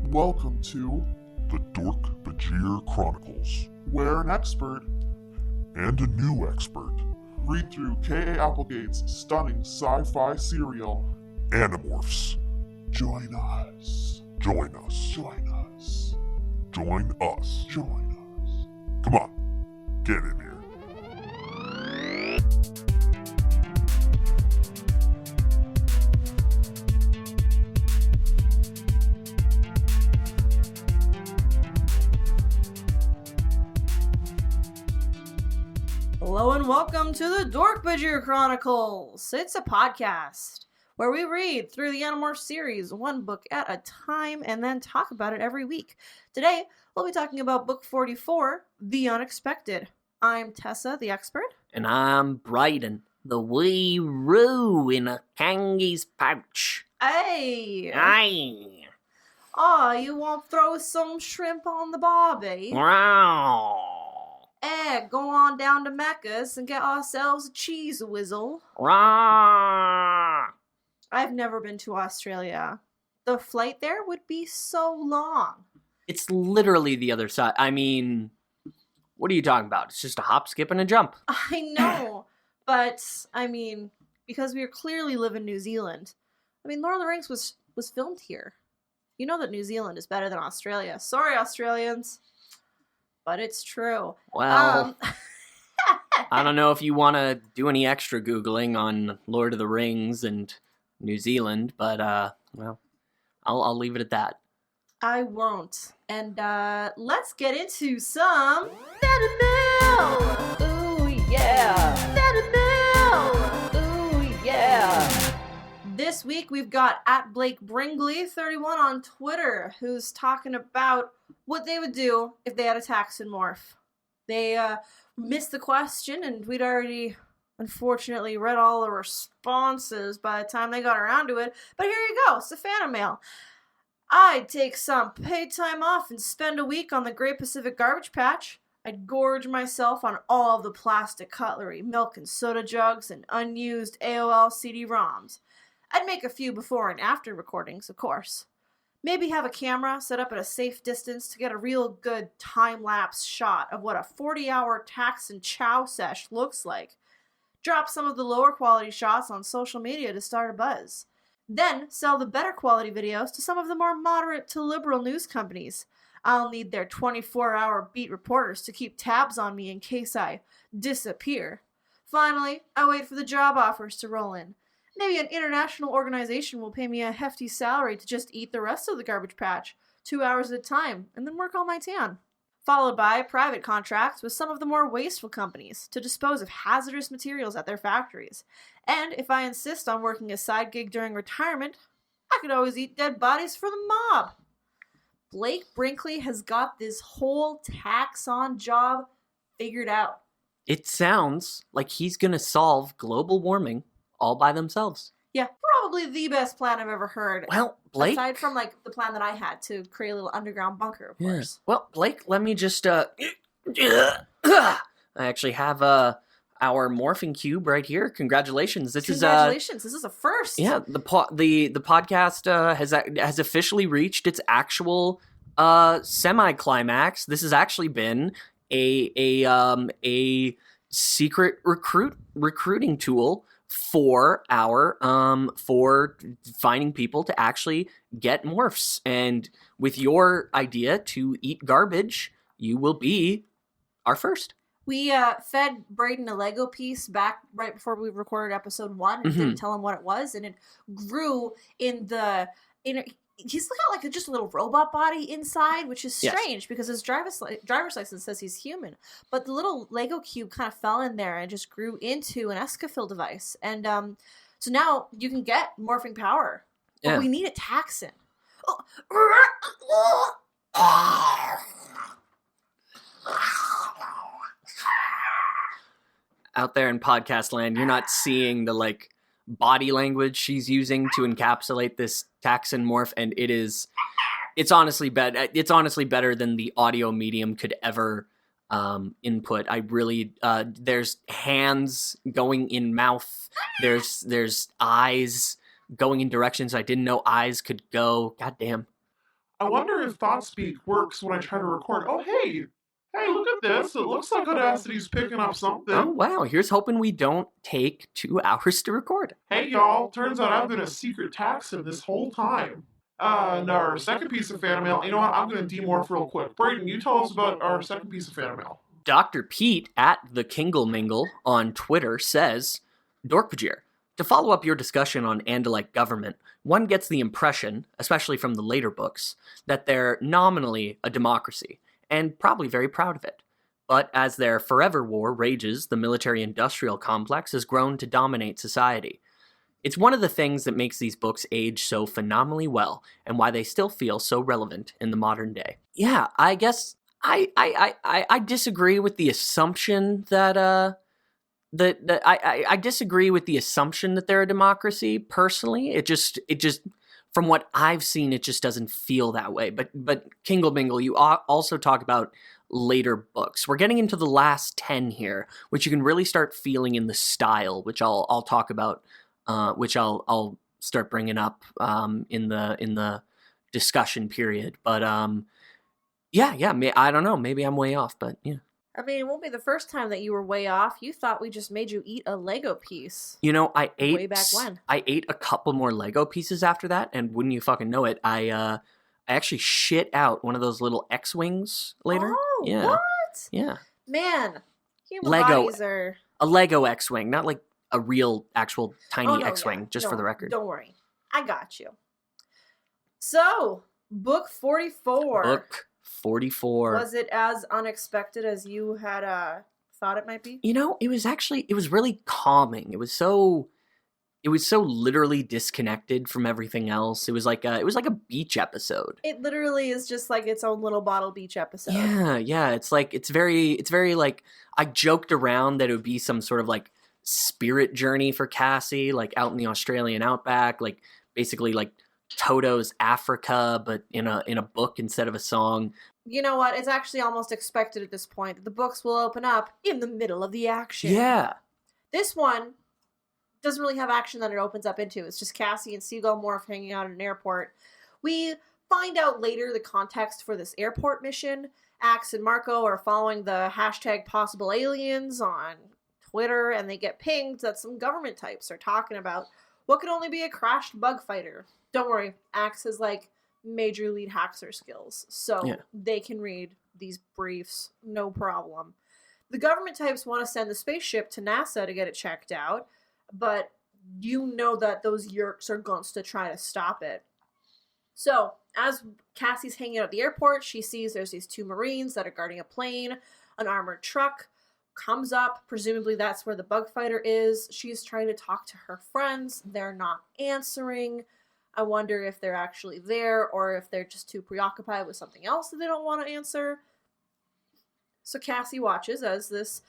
Welcome to the Dork-Bajir Chronicles, where an expert and a new expert, read through K.A. Applegate's stunning sci-fi serial. Animorphs. Join us. Join us. Join us. Join us. Join us. Come on, get in here. Hello and welcome to the Dork-Bajir Chronicles. It's a podcast where we read through the Animorphs series one book at a time and then talk about it every week. Today, we'll be talking about book 44, The Unexpected. I'm Tessa, the expert. And I'm Brayden, the wee roo in a kangi's pouch. Hey! Aye! Aw, you won't throw some shrimp on the barbie? Wow! Go on down to Mecca's and get ourselves a cheese whizzle. Rah! I've never been to Australia. The flight there would be so long. It's literally the other side. I mean, what are you talking about? It's just a hop, skip, and a jump. I know, but, I mean, because we clearly live in New Zealand. I mean, Lord of the Rings was filmed here. You know that New Zealand is better than Australia. Sorry, Australians. But it's true. Well, I don't know if you want to do any extra Googling on Lord of the Rings and New Zealand, but, well, I'll leave it at that. I won't. And, let's get into some... Ooh, yeah! Ooh, yeah! This week we've got @BlakeBringley31 on Twitter, who's talking about what they would do if they had a taxonomorph. They missed the question, and we'd already, unfortunately, read all the responses by the time they got around to it. But here you go, it's a fan mail. I'd take some paid time off and spend a week on the Great Pacific Garbage Patch. I'd gorge myself on all of the plastic cutlery, milk and soda jugs, and unused AOL CD-ROMs. I'd make a few before and after recordings, of course. Maybe have a camera set up at a safe distance to get a real good time-lapse shot of what a 40-hour tax and chow sesh looks like. Drop some of the lower quality shots on social media to start a buzz. Then sell the better quality videos to some of the more moderate to liberal news companies. I'll need their 24-hour beat reporters to keep tabs on me in case I disappear. Finally, I wait for the job offers to roll in. Maybe an international organization will pay me a hefty salary to just eat the rest of the garbage patch, 2 hours at a time, and then work on my tan. Followed by private contracts with some of the more wasteful companies to dispose of hazardous materials at their factories. And if I insist on working a side gig during retirement, I could always eat dead bodies for the mob. Blake Brinkley has got this whole taxon job figured out. It sounds like he's gonna solve global warming all by themselves. Yeah, probably the best plan I've ever heard. Well, Blake... Aside from, like, the plan that I had to create a little underground bunker, of course. Well, Blake, let me just, I actually have, our morphing cube right here. Congratulations. Congratulations. This is a first. Yeah, the podcast, has officially reached its actual, semi-climax. This has actually been a secret recruiting tool for our for finding people to actually get morphs. And with your idea to eat garbage, you will be our first. We fed Brayden a Lego piece back right before we recorded episode 1 and didn't tell him what it was, and it grew in the he's got like just a little robot body inside, which is strange because his driver's license says he's human. But the little Lego cube kind of fell in there and just grew into an escafil device. And so now you can get morphing power. But we need a taxon. Out there in podcast land, you're not seeing the like body language she's using to encapsulate this taxon morph, and it's honestly better than the audio medium could ever input. I really there's hands going in mouth, there's eyes going in directions I didn't know eyes could go. God damn. I wonder if ThoughtSpeak works when I try to record. Oh, hey! Hey, look at this. It looks like Audacity's picking up something. Oh, wow. Here's hoping we don't take 2 hours to record. Hey, y'all. Turns out I've been a secret taxon this whole time. And our second piece of fan mail. You know what? I'm going to demorph real quick. Brayden, you tell us about our second piece of fan mail. Dr. Pete at the Kingle Mingle on Twitter says, Dork-Bajir, to follow up your discussion on Andalite government, one gets the impression, especially from the later books, that they're nominally a democracy, and probably very proud of it. But as their forever war rages, the military-industrial complex has grown to dominate society. It's one of the things that makes these books age so phenomenally well, and why they still feel so relevant in the modern day. Yeah, I guess I disagree with the assumption that I disagree with the assumption that they're a democracy. Personally, it just from what I've seen, it just doesn't feel that way. But Kingle Mingle, you also talk about later books. We're getting into the last 10 here, which you can really start feeling in the style, which I'll talk about, which I'll start bringing up in the discussion period. But yeah, I don't know. Maybe I'm way off, but yeah. I mean, it won't be the first time that you were way off. You thought we just made you eat a Lego piece. You know, I ate way back when. I ate a couple more Lego pieces after that, and wouldn't you fucking know it, I actually shit out one of those little X-wings later. Oh, yeah. what? Yeah. Man, human Lego. bodies are... A Lego X-wing, not like a real, actual tiny Oh, no, X-wing, yeah. just No, for the record. Don't worry. I got you. So, book 44. Book 44. Was it as unexpected as you had thought it might be? You know, it was really calming. It was so literally disconnected from everything else. It was like a beach episode. It literally is just like its own little bottle beach episode. Yeah. It's very like, I joked around that it would be some sort of like spirit journey for Cassie, like out in the Australian outback, like basically like Toto's Africa, but in a book instead of a song. You know what? It's actually almost expected at this point. The books will open up in the middle of the action. Yeah. This one doesn't really have action that it opens up into. It's just Cassie and Seagull Morph hanging out at an airport. We find out later the context for this airport mission. Axe and Marco are following the hashtag possible aliens on Twitter, and they get pinged that some government types are talking about what could only be a crashed bug fighter. Don't worry, Axe has like major lead hacker skills, so they can read these briefs, no problem. The government types want to send the spaceship to NASA to get it checked out, but you know that those yerks are going to try to stop it. So, as Cassie's hanging out at the airport, she sees there's these 2 Marines that are guarding a plane. An armored truck comes up. Presumably that's where the bug fighter is. She's trying to talk to her friends. They're not answering. I wonder if they're actually there or if they're just too preoccupied with something else that they don't want to answer. So Cassie watches as this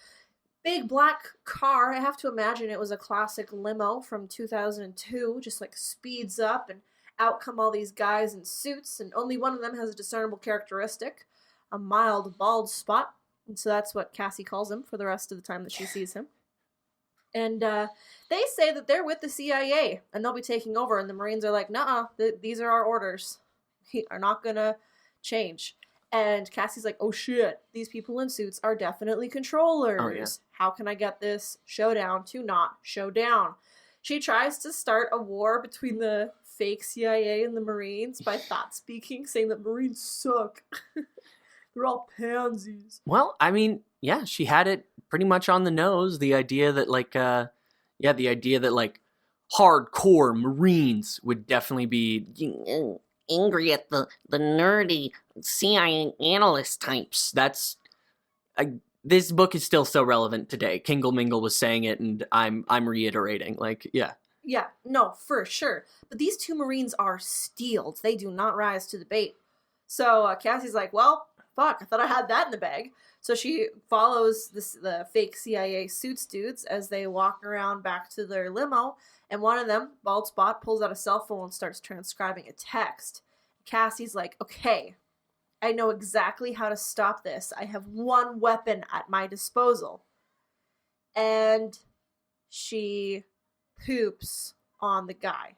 big black car, I have to imagine it was a classic limo from 2002, just like speeds up, and out come all these guys in suits, and only one of them has a discernible characteristic, a mild bald spot. And so that's what Cassie calls him for the rest of the time that she sees him. And they say that they're with the CIA and they'll be taking over. And the Marines are like, nuh-uh, these are our orders. We are not going to change. And Cassie's like, oh shit, these people in suits are definitely controllers. Oh, yeah. How can I get this showdown to not show down? She tries to start a war between the fake CIA and the Marines by thought speaking, saying that Marines suck. They're all pansies. Well, I mean, yeah, she had it pretty much on the nose. The idea that like hardcore Marines would definitely be angry at the nerdy CIA analyst types. This book is still so relevant today. Kingle Mingle was saying it, and I'm reiterating. Like, yeah. Yeah, no, for sure. But these 2 Marines are steeled. They do not rise to the bait. So Cassie's like, well, fuck, I thought I had that in the bag. So she follows the fake CIA suits dudes as they walk around back to their limo, and one of them, Bald Spot, pulls out a cell phone and starts transcribing a text. Cassie's like, okay, I know exactly how to stop this. I have one weapon at my disposal. And she poops on the guy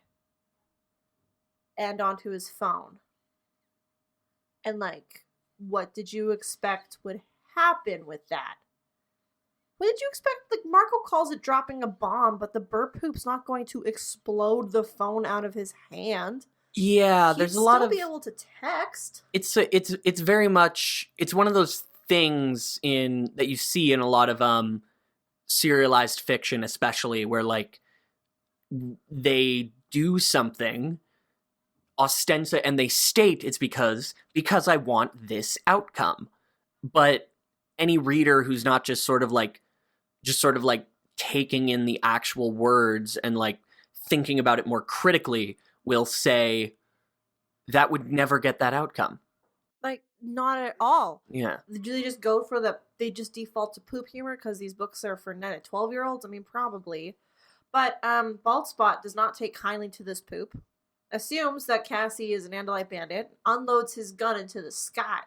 and onto his phone. And, like, what did you expect would happen with that? What did you expect? Like, Marco calls it dropping a bomb, but the burp poop's not going to explode the phone out of his hand. Yeah, He'd there's a lot of... still be able to text. It's very much... It's one of those things that you see in a lot of serialized fiction, especially, where, like, they do something and they state it's because I want this outcome. But any reader who's not just sort of like taking in the actual words and like thinking about it more critically will say that would never get that outcome. Like, not at all. Yeah. Do they just go for they just default to poop humor because these books are for 9 to 12-year-olds? I mean, probably. But Bald Spot does not take kindly to this poop, assumes that Cassie is an Andalite bandit, unloads his gun into the sky.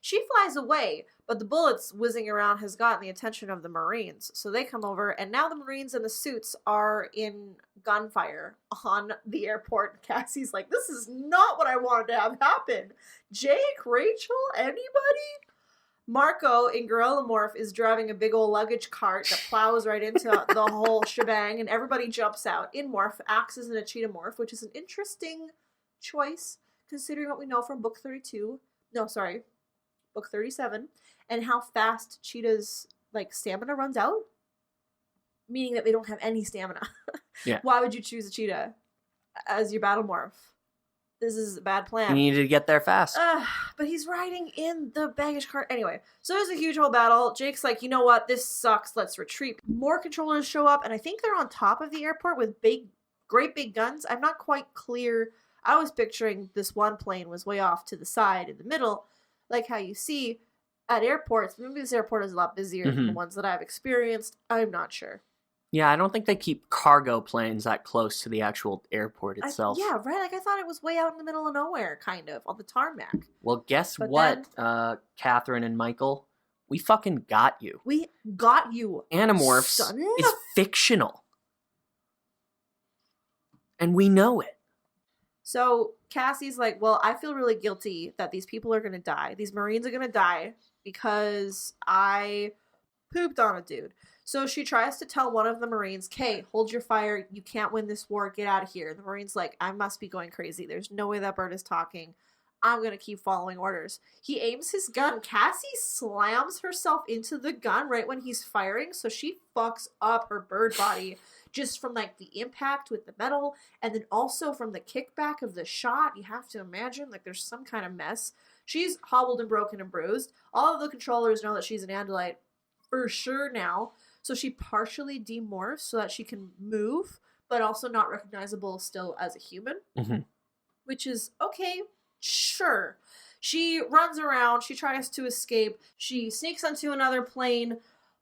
She flies away, but the bullets whizzing around has gotten the attention of the Marines, so they come over, and now the Marines in the suits are in gunfire on the airport. Cassie's like, this is not what I wanted to have happen. Jake, Rachel, anybody? Marco in Gorilla Morph is driving a big old luggage cart that plows right into the whole shebang, and everybody jumps out. In Morph, acts as an Cheetah Morph, which is an interesting choice, considering what we know from book 32. No, sorry. Book 37, and how fast cheetahs, like, stamina runs out, meaning that they don't have any stamina. Yeah. Why would you choose a cheetah as your battle morph? This is a bad plan. You need to get there fast. But he's riding in the baggage cart. Anyway, so there's a huge whole battle. Jake's like, you know what? This sucks. Let's retreat. More controllers show up, and I think they're on top of the airport with great big guns. I'm not quite clear. I was picturing this one plane was way off to the side in the middle, like how you see at airports. Maybe this airport is a lot busier than the ones that I've experienced. I'm not sure. Yeah, I don't think they keep cargo planes that close to the actual airport itself. Yeah, right? Like, I thought it was way out in the middle of nowhere, kind of, on the tarmac. Well, guess what, Catherine and Michael? We fucking got you. We got you. Animorphs is fictional. And we know it. So Cassie's like, well, I feel really guilty that these people are going to die. These Marines are going to die because I pooped on a dude. So she tries to tell one of the Marines, "Kay, hold your fire. You can't win this war. Get out of here." The Marine's like, I must be going crazy. There's no way that bird is talking. I'm going to keep following orders. He aims his gun. Cassie slams herself into the gun right when he's firing, so she fucks up her bird body just from, like, the impact with the metal, and then also from the kickback of the shot. You have to imagine, like, there's some kind of mess. She's hobbled and broken and bruised. All of the controllers know that she's an Andalite for sure now, so she partially demorphs so that she can move, but also not recognizable still as a human, which is okay. Sure. She runs around. She tries to escape. She sneaks onto another plane,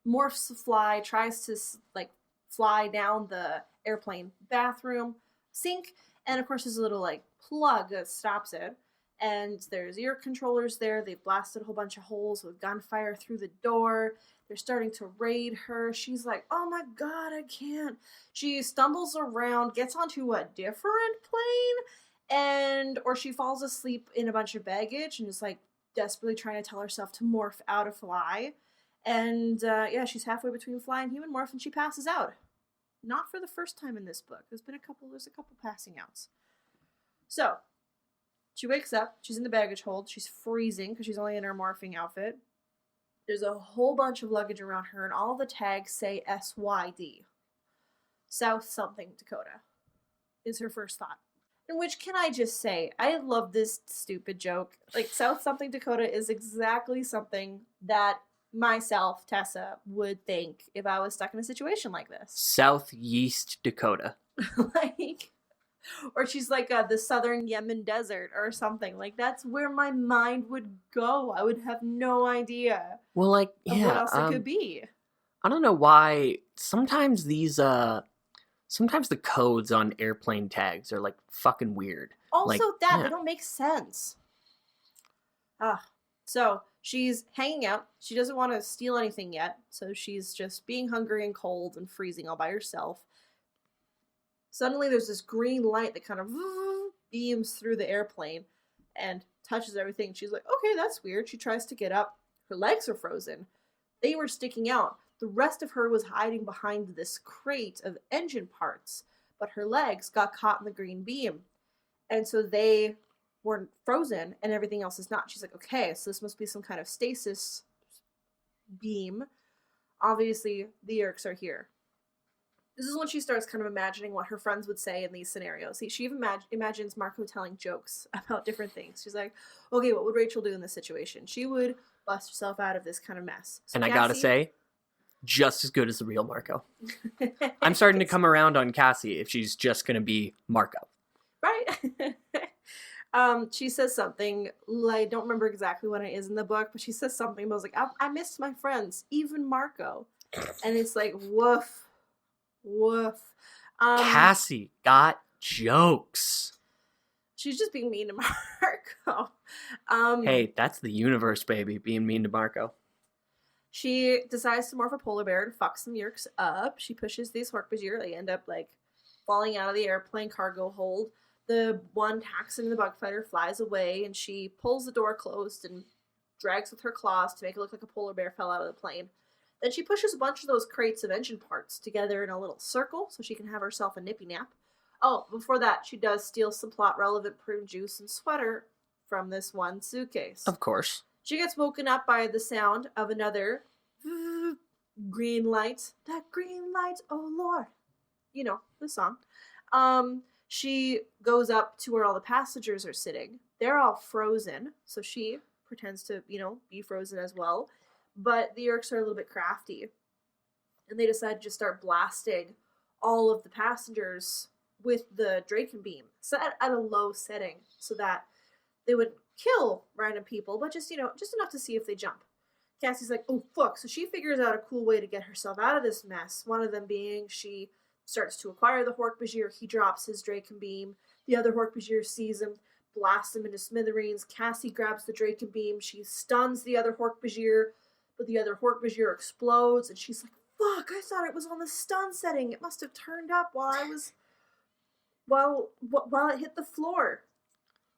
morphs to fly, tries to, like, fly down the airplane bathroom sink, and of course there's a little, like, plug that stops it, and there's ear controllers there. They've blasted a whole bunch of holes with gunfire through the door. They're starting to raid her. She's like, oh my god, I can't. She stumbles around, gets onto a different plane, or she falls asleep in a bunch of baggage and is, like, desperately trying to tell herself to morph out of fly. And, she's halfway between fly and human morph, and she passes out. Not for the first time in this book. There's a couple passing outs. So, she wakes up. She's in the baggage hold. She's freezing because she's only in her morphing outfit. There's a whole bunch of luggage around her, and all the tags say SYD. South something Dakota is her first thought. In which, can I just say, I love this stupid joke. Like, South something Dakota is exactly something that myself, Tessa, would think if I was stuck in a situation like this. Southeast Dakota. Like, or she's like the southern Yemen desert or something. Like, that's where my mind would go. I would have no idea. Well, like, what else it could be. I don't know why sometimes the codes on airplane tags are, like, fucking weird. Also, like, they don't make sense. So she's hanging out. She doesn't want to steal anything yet, so she's just being hungry and cold and freezing all by herself. Suddenly there's this green light that kind of beams through the airplane, and touches everything. She's like, okay, that's weird. She tries to get up. Her legs are frozen. They were sticking out. The rest of her was hiding behind this crate of engine parts, but her legs got caught in the green beam. And so they were frozen and everything else is not. She's like, okay, so this must be some kind of stasis beam. Obviously, the Yeerks are here. This is when she starts kind of imagining what her friends would say in these scenarios. She even imagines Marco telling jokes about different things. She's like, okay, what would Rachel do in this situation? She would bust herself out of this kind of mess. So and Cassie, I gotta say, just as good as the real Marco. I'm starting to come around on Cassie if she's just gonna be Marco. Right? She says something, I don't remember exactly what it is in the book, but she says something about, like, I missed my friends, even Marco. And it's like, woof. Woof. Cassie got jokes. She's just being mean to Marco. Hey, that's the universe, baby, being mean to Marco. She decides to morph a polar bear and fuck some Yeerks up. She pushes these Dork-Bajir. They end up, like, falling out of the airplane cargo hold. The one Taxon in the bug fighter flies away, and she pulls the door closed and drags with her claws to make it look like a polar bear fell out of the plane. Then she pushes a bunch of those crates of engine parts together in a little circle so she can have herself a nippy nap. Oh, before that, she does steal some plot-relevant prune juice and sweater from this one suitcase. Of course. She gets woken up by the sound of another green light. That green light, oh Lord. You know, the song. She goes up to where all the passengers are sitting. They're all frozen, so she pretends to, be frozen as well. But the Yeerks are a little bit crafty. And they decide to just start blasting all of the passengers with the Draken beam, set at a low setting so that they would kill random people, but just enough to see if they jump. Cassie's like, oh fuck, so she figures out a cool way to get herself out of this mess. One of them being she starts to acquire the Dork-Bajir. He drops his Draken beam. The other Dork-Bajir sees him, blasts him into smithereens. Cassie grabs the Draken beam. She stuns the other Dork-Bajir, but the other Dork-Bajir explodes, and she's like, fuck, I thought it was on the stun setting. It must have turned up while it hit the floor.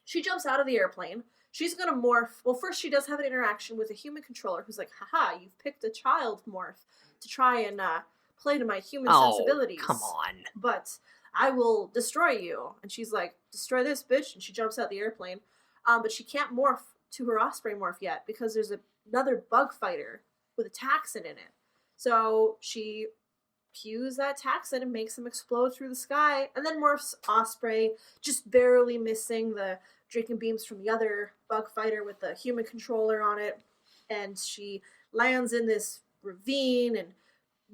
She jumps out of the airplane. She's gonna morph. Well, first she does have an interaction with a human controller who's like, haha, you've picked a child morph to try and play to my human sensibilities. Come on. But I will destroy you. And she's like, destroy this bitch. And she jumps out the airplane. But she can't morph to her Osprey morph yet because there's another bug fighter with a Taxon in it. So she pews that Taxon and makes him explode through the sky, and then morphs Osprey, just barely missing the Draken beams from the other bug fighter with the human controller on it. And she lands in this ravine and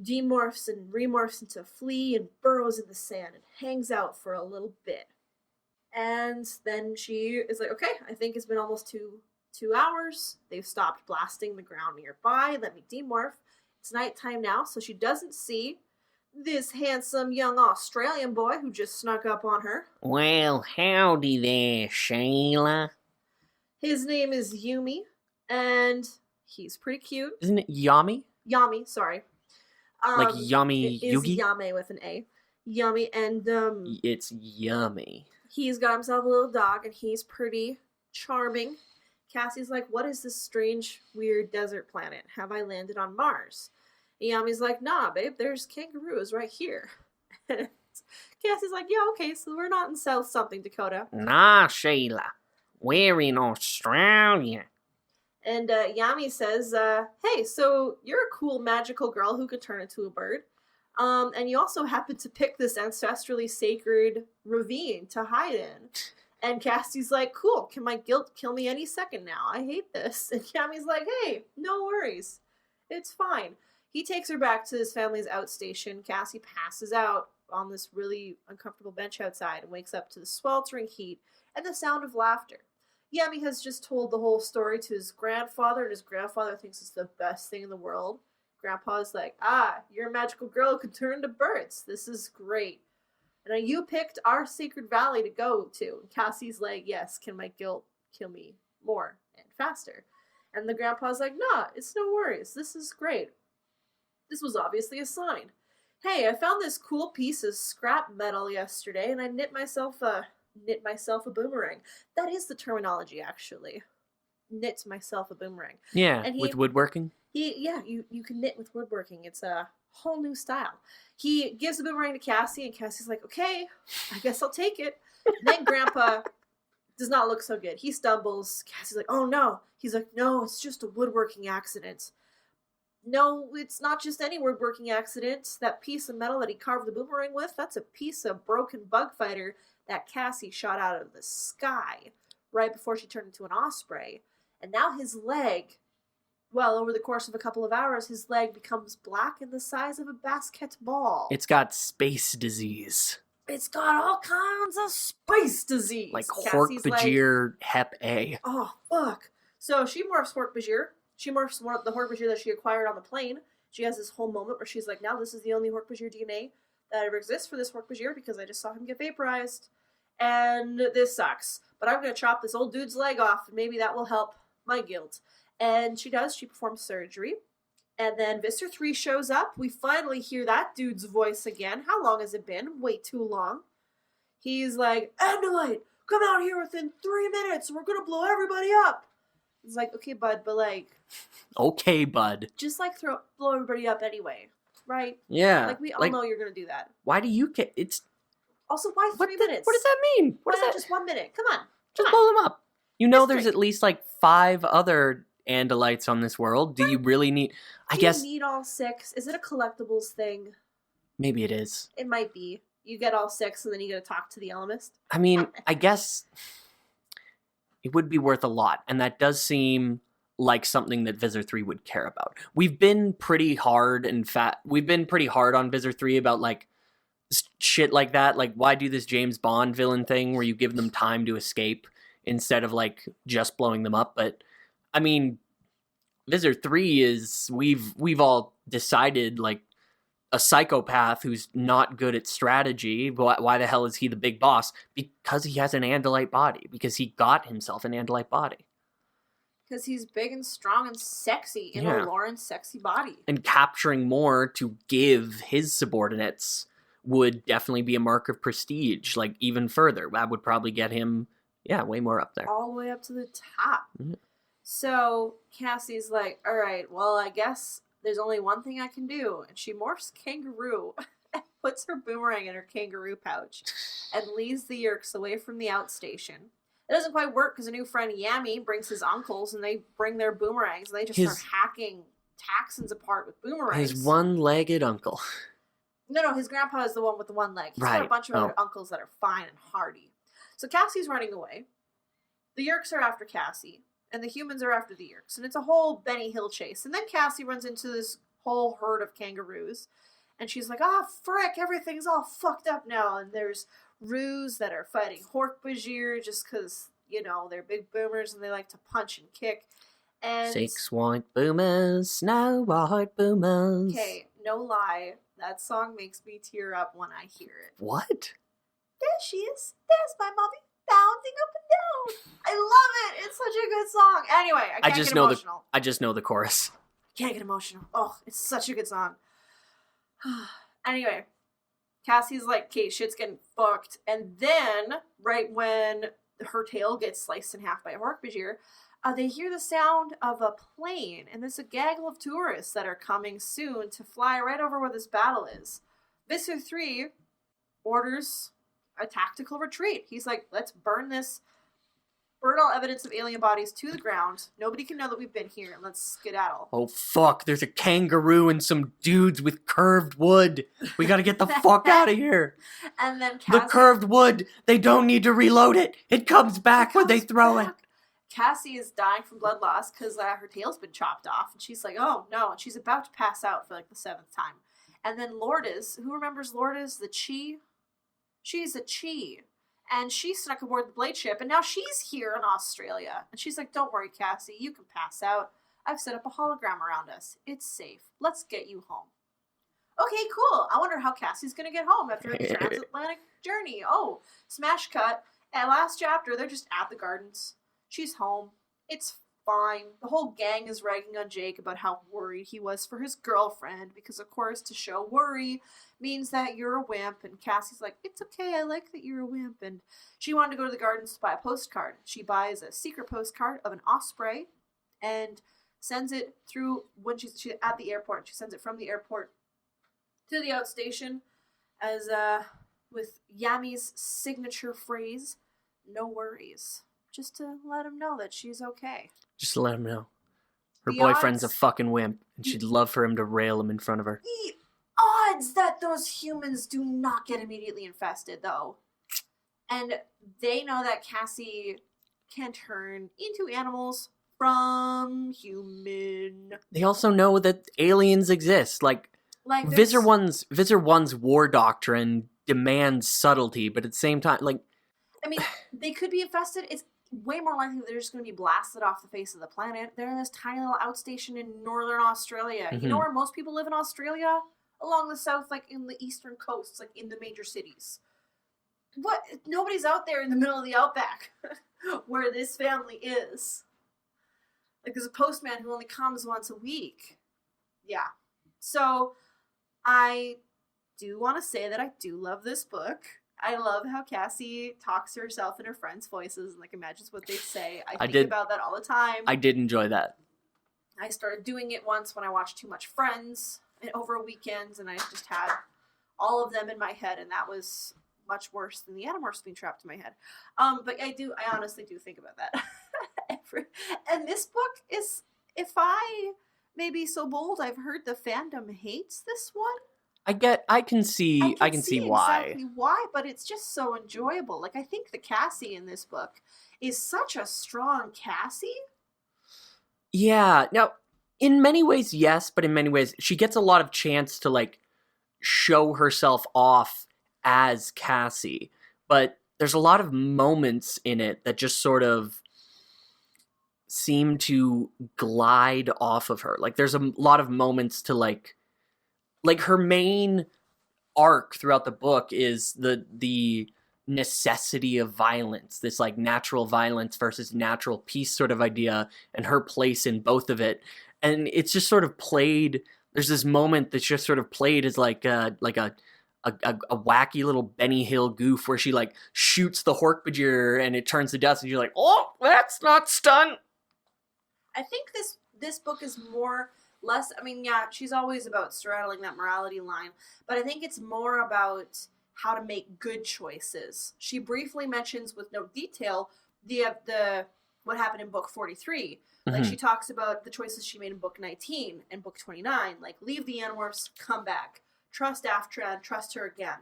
demorphs and remorphs into a flea and burrows in the sand and hangs out for a little bit. And then she is like, okay, I think it's been almost two hours. They've stopped blasting the ground nearby. Let me demorph. It's nighttime now, so she doesn't see this handsome young Australian boy who just snuck up on her. Well, howdy there, Shayla. His name is Yumi, and he's pretty cute. Isn't it Yami? Yami, sorry. Like Yummy It is Yugi? Yame with an A. Yummy, and It's yummy. he's got himself a little dog, and he's pretty charming. Cassie's like, what is this strange, weird desert planet? Have I landed on Mars? And Yami's like, nah, babe, there's kangaroos right here. And Cassie's like, yeah, okay, so we're not in South something Dakota. Nah, Shayla. We're in Australia. And Yami says, hey, so you're a cool magical girl who could turn into a bird. And you also happen to pick this ancestrally sacred ravine to hide in. And Cassie's like, cool, can my guilt kill me any second now? I hate this. And Yami's like, hey, no worries. It's fine. He takes her back to his family's outstation. Cassie passes out on this really uncomfortable bench outside and wakes up to the sweltering heat and the sound of laughter. Yami has just told the whole story to his grandfather, and his grandfather thinks it's the best thing in the world. Grandpa's like, you're a magical girl who can turn into birds. This is great. And you picked our sacred valley to go to. And Cassie's like, yes, can my guilt kill me more and faster? And the grandpa's like, nah, it's no worries. This is great. This was obviously a sign. Hey, I found this cool piece of scrap metal yesterday, and I knit myself a knit myself a boomerang. That is the terminology, actually. Knit myself a boomerang. Yeah, And with woodworking. You can knit with woodworking. It's a whole new style. He gives the boomerang to Cassie, and Cassie's like, okay, I guess I'll take it. Then Grandpa does not look so good. He stumbles. Cassie's like, oh no. He's like, no, it's just a woodworking accident. No, it's not just any woodworking accident. That piece of metal that he carved the boomerang with, that's a piece of broken bug fighter that Cassie shot out of the sky right before she turned into an osprey. And now his leg, well, over the course of a couple of hours, his leg becomes black and the size of a basketball. It's got space disease. It's got all kinds of space disease. Like Like, Dork-Bajir Hep A. oh, fuck. So she morphs Dork-Bajir. She morphs the Dork-Bajir that she acquired on the plane. She has this whole moment where she's like, now this is the only Dork-Bajir DNA that ever exists for this Dork-Bajir because I just saw him get vaporized. And this sucks. But I'm going to chop this old dude's leg off and maybe that will help my guilt. And she does. She performs surgery. And then Visser 3 shows up. We finally hear that dude's voice again. How long has it been? Way too long. He's like, Andalite, come out here within 3 minutes. We're going to blow everybody up. It's like, okay, bud, but like... Okay, bud. Just like blow everybody up anyway, right? Yeah. Like we all know you're going to do that. Why do you care? It's... Also, why 3 minutes? What does that mean? Why not just 1 minute? Come on. Just blow them up. You know there's at least like 5 other Andalites on this world. Do you really need... I guess... Do you need all 6? Is it a collectibles thing? Maybe it is. It might be. You get all 6 and then you get to talk to the Elemist. I mean, I guess it would be worth a lot. And that does seem like something that Visser 3 would care about. We've been pretty hard on Visser 3 about like shit like that. Like, why do this James Bond villain thing where you give them time to escape instead of like just blowing them up? But I mean, Visser 3 is, we've all decided, like, a psychopath who's not good at strategy. Why the hell is he the big boss? Because he has an Andalite body. Because he got himself an Andalite body. Because he's big and strong and sexy in a Lauren's sexy body. And capturing more to give his subordinates would definitely be a mark of prestige. Like, even further. That would probably get him, way more up there. All the way up to the top. Mm-hmm. So Cassie's like, all right, well, I guess there's only one thing I can do. And she morphs kangaroo and puts her boomerang in her kangaroo pouch and leads the Yeerks away from the outstation. It doesn't quite work because a new friend, Yami, brings his uncles and they bring their boomerangs and they just start hacking Taxons apart with boomerangs. His one-legged uncle. No, his grandpa is the one with the one leg. He's got a bunch of other uncles that are fine and hardy. So Cassie's running away. The Yeerks are after Cassie. And the humans are after the Yeerks. And it's a whole Benny Hill chase. And then Cassie runs into this whole herd of kangaroos. And she's like, frick, everything's all fucked up now. And there's Roos that are fighting Dork-Bajir just because, they're big boomers and they like to punch and kick. And 6 white boomers, snow white boomers. Okay, no lie. That song makes me tear up when I hear it. What? There she is. There's my mommy. Bouncing up and down. I love it. It's such a good song. Anyway, I can't get emotional. I just know the chorus. Can't get emotional. Oh, it's such a good song. Anyway, Cassie's like, okay, shit's getting fucked. And then, right when her tail gets sliced in half by a Dork-Bajir, they hear the sound of a plane. And there's a gaggle of tourists that are coming soon to fly right over where this battle is. Visser 3 orders a tactical retreat. He's like, let's burn all evidence of alien bodies to the ground. Nobody can know that we've been here, and let's skedaddle. Oh, fuck, there's a kangaroo and some dudes with curved wood. We gotta get the fuck out of here. And then the curved wood, they don't need to reload it. It comes back when they throw it. Cassie is dying from blood loss because her tail's been chopped off, and she's like, oh, no, and she's about to pass out for, like, the 7th time. And then Lourdes, who remembers Lourdes, the Chee? She's a Chee, and she snuck aboard the Blade ship, and now she's here in Australia. And she's like, don't worry, Cassie, you can pass out. I've set up a hologram around us. It's safe. Let's get you home. Okay, cool. I wonder how Cassie's going to get home after the transatlantic journey. Oh, smash cut. At last chapter, they're just at the gardens. She's home. It's fine. The whole gang is ragging on Jake about how worried he was for his girlfriend, because of course to show worry means that you're a wimp, and Cassie's like, it's okay, I like that you're a wimp, and she wanted to go to the gardens to buy a postcard. She buys a secret postcard of an osprey and sends it through when she's at the airport. She sends it from the airport to the outstation as with Yami's signature phrase, no worries. Just to let him know that she's okay. Just to let him know. Her The boyfriend's odds- a fucking wimp, and she'd love for him to rail him in front of her. The odds that those humans do not get immediately infested, though. And they know that Cassie can turn into animals from human. They also know that aliens exist. Like there's- Visser One's war doctrine demands subtlety, but at the same time, like, I mean, they could be infested. It's way more likely that they're just going to be blasted off the face of the planet. They're in this tiny little outstation in northern Australia. You know where most people live in Australia? Along the south, like in the eastern coast, like in the major cities. What? Nobody's out there in the middle of the outback where this family is. Like, there's a postman who only comes once a week. Yeah. So, I do want to say that I do love this book. I love how Cassie talks to herself in her friends' voices and, like, imagines what they say. I think about that all the time. I did enjoy that. I started doing it once when I watched too much Friends over weekends, and I just had all of them in my head, and that was much worse than the Animorphs being trapped in my head. But I honestly do think about that. And this book is, if I may be so bold, I've heard the fandom hates this one. I can see why. Exactly why, but it's just so enjoyable. Like, I think the Cassie in this book is such a strong Cassie. Yeah. Now, in many ways, yes, but in many ways, she gets a lot of chance to, like, show herself off as Cassie. But there's a lot of moments in it that just sort of seem to glide off of her. Like, there's a lot of moments to, like her main arc throughout the book is the necessity of violence, this, like, natural violence versus natural peace sort of idea, and her place in both of it. And it's just sort of played, there's this moment that's just sort of played as like a wacky little Benny Hill goof where she, like, shoots the Dork-Bajir and it turns to dust and you're like, oh, that's not stun. I think this book is less, I mean, yeah, she's always about straddling that morality line, but I think it's more about how to make good choices. She briefly mentions, with no detail, the what happened in book 43. Like, she talks about the choices she made in book 19 and book 29, like, leave the Animorphs, come back, trust Aftran, trust her again.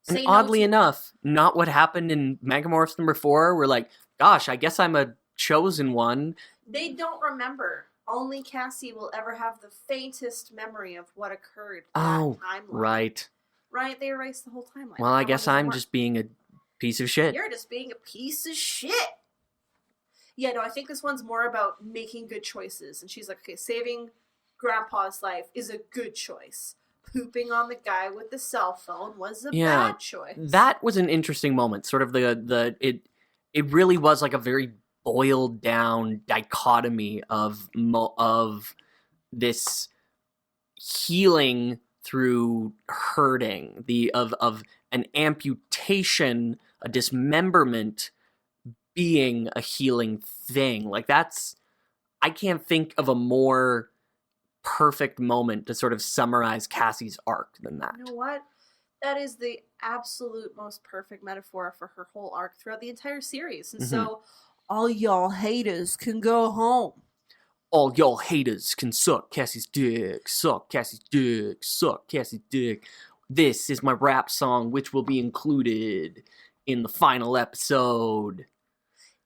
And oddly enough, not what happened in Megamorphs number 4, where, like, gosh, I guess I'm a chosen one. They don't remember. Only Cassie will ever have the faintest memory of what occurred in that timeline. Right. Right? They erased the whole timeline. Well, I guess I'm just being a piece of shit. You're just being a piece of shit. Yeah, no, I think this one's more about making good choices. And she's like, okay, saving Grandpa's life is a good choice. Pooping on the guy with the cell phone was a bad choice. That was an interesting moment. Sort of it really was like a very boiled down dichotomy of this healing through hurting, of an amputation, a dismemberment being a healing thing. Like, I can't think of a more perfect moment to sort of summarize Cassie's arc than that. You know what? That is the absolute most perfect metaphor for her whole arc throughout the entire series. And so all y'all haters can go home. All y'all haters can suck Cassie's dick, suck Cassie's dick, suck Cassie's dick. This is my rap song, which will be included in the final episode.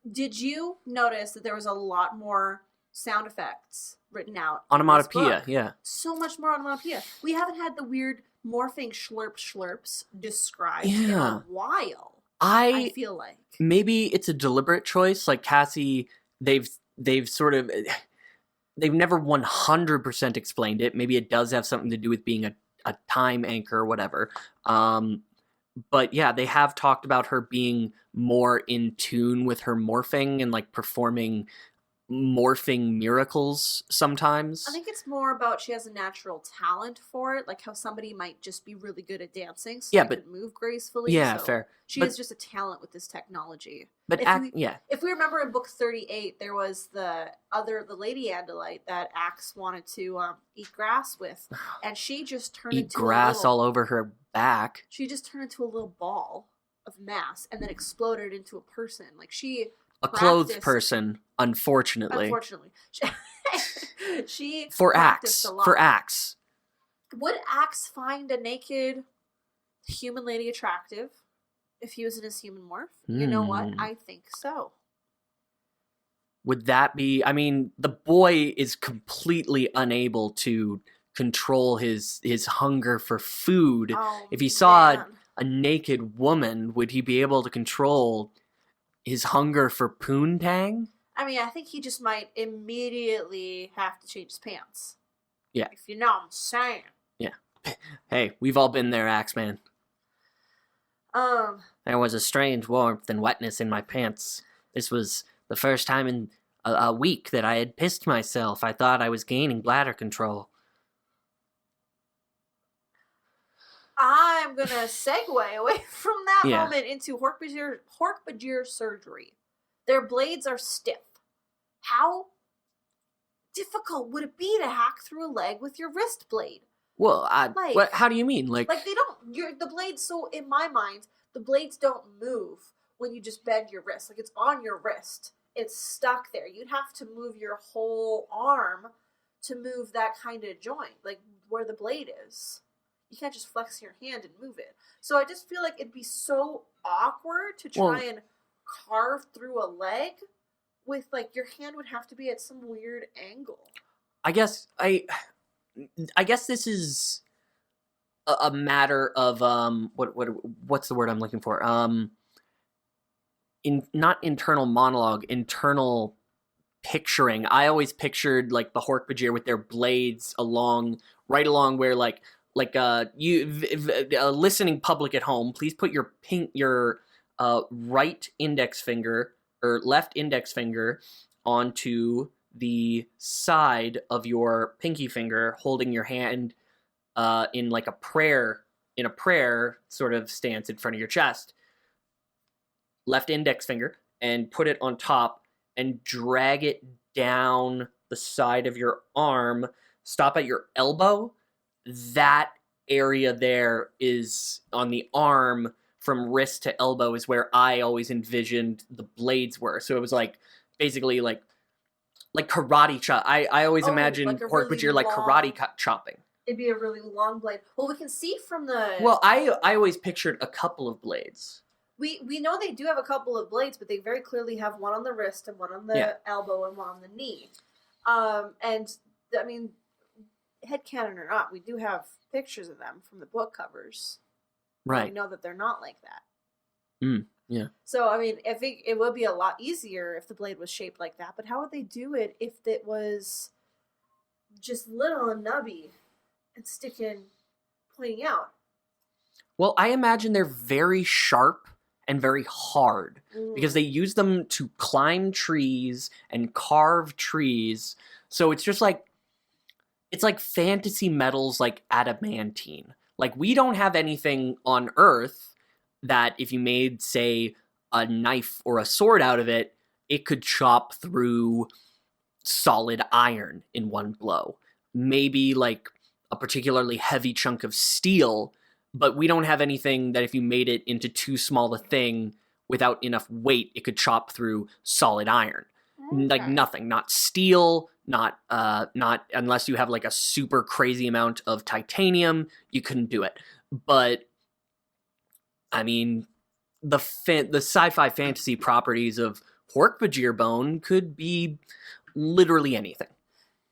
Did you notice that there was a lot more sound effects written out? Onomatopoeia, yeah. So much more onomatopoeia. We haven't had the weird morphing slurps described in a while. I feel like. Maybe it's a deliberate choice. Like, Cassie, they've never 100% explained it. Maybe it does have something to do with being a time anchor or whatever. But yeah, they have talked about her being more in tune with her morphing and, like, performing morphing miracles sometimes. I think it's more about she has a natural talent for it, like how somebody might just be really good at dancing, so Yeah, they but- could move gracefully. Yeah, so fair. She But- has just a talent with this technology. But If we remember in book 38, there was the lady Andalite that Axe wanted to eat grass with, and she just turned eat into grass all over her back. She just turned into a little ball of mass and then exploded into a person. Like A clothed practiced- person, unfortunately. She For practiced Axe. a lot. For Axe. Would Axe find a naked human lady attractive if he was in his human morph? You know what? I think so. Would that be... I mean, the boy is completely unable to control his hunger for food. Oh, If he saw man. a naked woman, would he be able to control his hunger for poontang? I mean, I think he just might immediately have to change his pants. Yeah. If you know what I'm saying. Hey, we've all been there, Axeman. There was a strange warmth and wetness in my pants. This was the first time in a week that I had pissed myself. I thought I was gaining bladder control. I'm gonna segue away from that Yeah. moment into Dork-Bajir surgery. Their blades are stiff. How difficult would it be to hack through a leg with your wrist blade? Well, Like- how do you mean? Like Like the blades. So in my mind, the blades don't move when you just bend your wrist. Like it's on your wrist. It's stuck there. You'd have to move your whole arm to move that kind of joint, like where the blade is. You can't just flex your hand and move it. So I just feel like it'd be so awkward to try and carve through a leg with, like, your hand would have to be at some weird angle. I guess this is a matter of what's the word I'm looking for? Not internal monologue, internal picturing. I always pictured like the Dork-Bajir with their blades right along where listening public at home, please put your right index finger or left index finger onto the side of your pinky finger, holding your hand in like a prayer sort of stance in front of your chest. Left index finger, and put it on top and drag it down the side of your arm. Stop at your elbow. That area there is on the arm from wrist to elbow is where I always envisioned the blades were. So it was like basically like karate chop. I always imagined like a Dork-Bajir really like karate long- chopping. It'd be a really long blade. Well, we can see from the... Well, I always pictured a couple of blades. We know they do have a couple of blades, but they very clearly have one on the wrist and one on the elbow and one on the knee. And, I mean, headcanon or not, we do have pictures of them from the book covers. Right. We know that they're not like that. Yeah. So, I mean, I think it would be a lot easier if the blade was shaped like that, but how would they do it if it was just little and nubby and pointing out? Well, I imagine they're very sharp and very hard because they use them to climb trees and carve trees. So it's just like, it's like fantasy metals like adamantine. Like, we don't have anything on Earth that if you made, say, a knife or a sword out of it, it could chop through solid iron in one blow. Maybe like a particularly heavy chunk of steel, but we don't have anything that if you made it into too small a thing without enough weight, it could chop through solid iron. Like nothing, not steel, not unless you have like a super crazy amount of titanium, you couldn't do it. But I mean, the sci-fi fantasy properties of Dork-Bajir bone could be literally anything.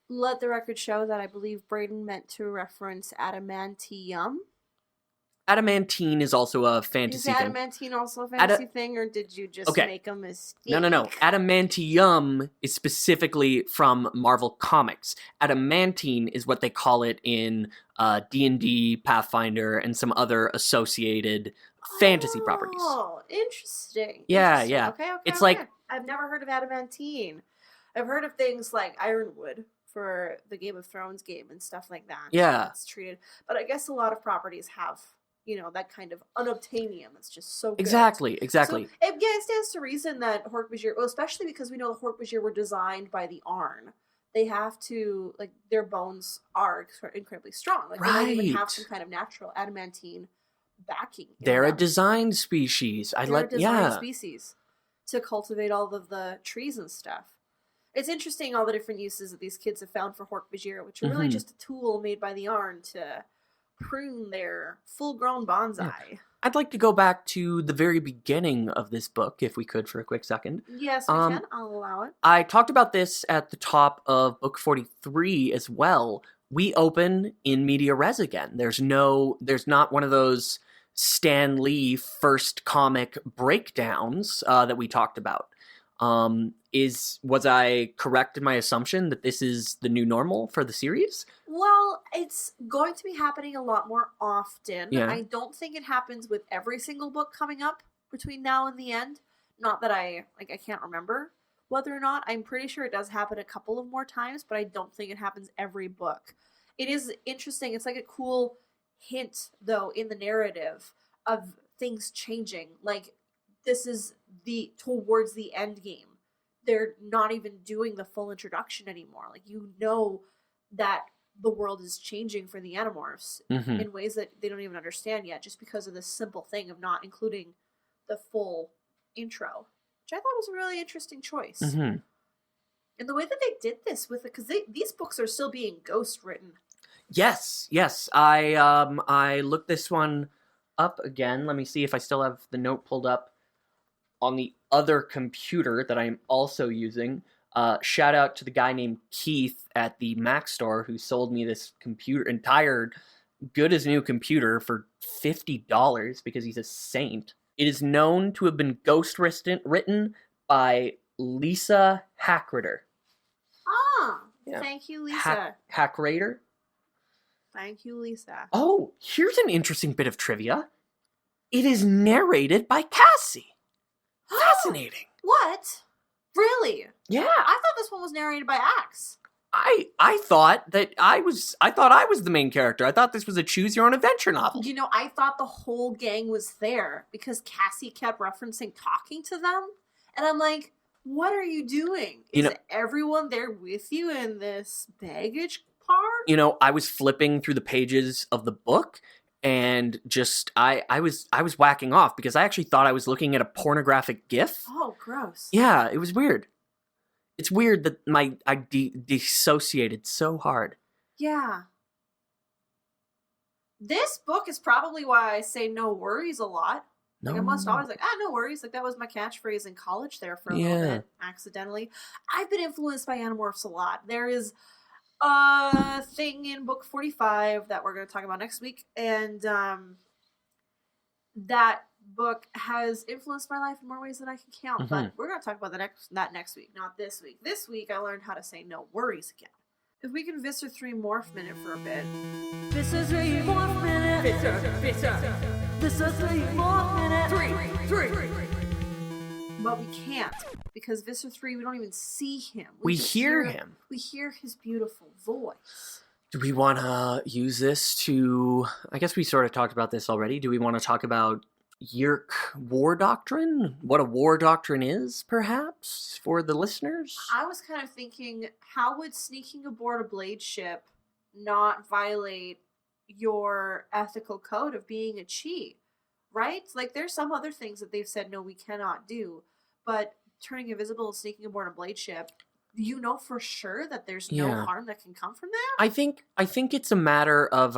Let the record show that I believe Braden meant to reference adamantium. Adamantine is also a fantasy Is thing. adamantine also a fantasy thing, or did you just Okay. make a mistake? No. Adamantium is specifically from Marvel Comics. Adamantine is what they call it in D&D, Pathfinder, and some other associated fantasy properties. Oh, interesting. Yeah, Interesting. yeah. Okay. It's okay. like- I've never heard of adamantine. I've heard of things like Ironwood for the Game of Thrones game and stuff like that. Yeah. It's treated. But I guess a lot of properties have, that kind of unobtainium that's just so good. Exactly. So, it stands to reason that Hork-Bajir, well, especially because we know the Hork-Bajir were designed by the Arn. They have to, their bones are incredibly strong. They don't even have some kind of natural adamantine backing. They're a designed species. They're a designed species to cultivate all of the trees and stuff. It's interesting all the different uses that these kids have found for Hork-Bajir, which are really just a tool made by the Arn to prune their full-grown bonsai. Yeah. I'd like to go back to the very beginning of this book, if we could, for a quick second. Yes, we can. I'll allow it. I talked about this at the top of book 43 as well. We open in media res again. There's not one of those Stan Lee first comic breakdowns that we talked about. Was I correct in my assumption that this is the new normal for the series? Well, it's going to be happening a lot more often. Yeah. I don't think it happens with every single book coming up between now and the end. Not that I can't remember whether or not. I'm pretty sure it does happen a couple of more times, but I don't think it happens every book. It is interesting. It's like a cool hint, though, in the narrative of things changing. This is towards the end game. They're not even doing the full introduction anymore. That the world is changing for the Animorphs in ways that they don't even understand yet, just because of this simple thing of not including the full intro, which I thought was a really interesting choice. And the way that they did this with it, because these books are still being ghost written. Yes. I looked this one up again. Let me see if I still have the note pulled up on the other computer that I'm also using. Shout out to the guy named Keith at the Mac store who sold me this entire good as new computer for $50 because he's a saint. It is known to have been ghost written by Lisa Hackrider. Yeah. Thank you, Lisa. Hackrider? Thank you, Lisa. Oh, here's an interesting bit of trivia. It is narrated by Cassie. Fascinating. What? Really? Yeah. I thought this one was narrated by Axe. I thought that I was the main character. I thought this was a choose your own adventure novel. I thought the whole gang was there because Cassie kept referencing talking to them. And I'm like, what are you doing? Is everyone there with you in this baggage part? I was flipping through the pages of the book and just I was whacking off because I actually thought I was looking at a pornographic GIF. Oh, gross. Yeah, it was weird. It's weird that I dissociated so hard. Yeah. This book is probably why I say no worries a lot. No. I'm almost always no worries. That was my catchphrase in college there for a little bit, accidentally. I've been influenced by Animorphs a lot. There is a thing in book 45 that we're going to talk about next week, and that book has influenced my life in more ways than I can count. But we're going to talk about that next week, not this week. This week I learned how to say no worries again. If we can Visser 3 morph minute for a bit. Visser 3 morph minute. Visser 3 morph minute. 3. But we can't, because Visser 3, we don't even see him. We hear him. We hear his beautiful voice. Do we want to use this to... I guess we sort of talked about this already. Do we want to talk about Yeerk war doctrine? What a war doctrine is, perhaps, for the listeners? I was kind of thinking, how would sneaking aboard a blade ship not violate your ethical code of being a Chee? Right? There's some other things that they've said, no, we cannot do. But turning invisible and sneaking aboard a blade ship, for sure that there's no harm that can come from that? I think it's a matter of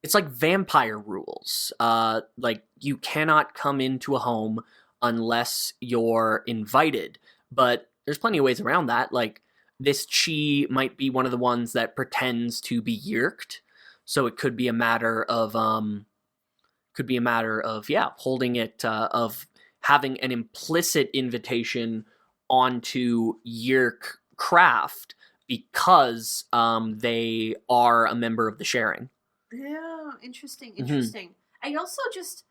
it's like vampire rules. You cannot come into a home unless you're invited. But there's plenty of ways around that. This Chee might be one of the ones that pretends to be Yeerked. So it could be a matter of holding it of having an implicit invitation onto Yeerk craft because they are a member of the sharing. Yeah, interesting. I also just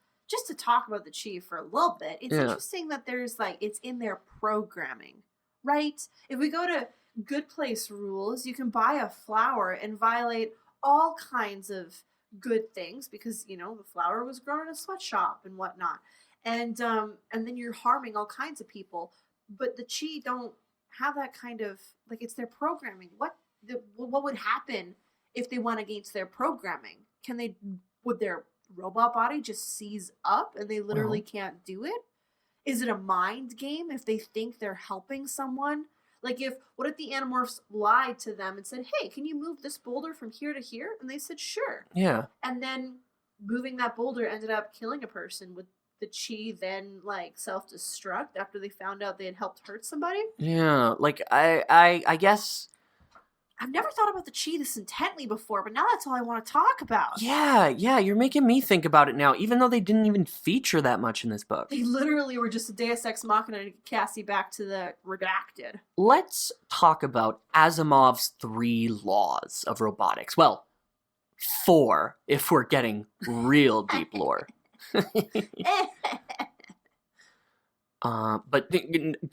to talk about the Chee for a little bit, it's interesting that there's it's in their programming, right? If we go to good place rules, you can buy a flower and violate all kinds of good things because, you know, the flower was grown in a sweatshop and whatnot. And then you're harming all kinds of people. But the Chee don't have that kind of, like, it's their programming. What would happen if they went against their programming? Would their robot body just seize up and they literally can't do it? Is it a mind game if they think they're helping someone? Like, what if the Animorphs lied to them and said, hey, can you move this boulder from here to here? And they said, sure. Yeah. And then moving that boulder ended up killing a person. Would the Chee then, like, self-destruct after they found out they had helped hurt somebody? Yeah, like, I guess... I've never thought about the Chee this intently before, but now that's all I want to talk about. Yeah, you're making me think about it now, even though they didn't even feature that much in this book. They literally were just a Deus Ex Machina to get Cassie back to the redacted. Let's talk about Asimov's 3 laws of robotics. Well, 4, if we're getting real deep lore. But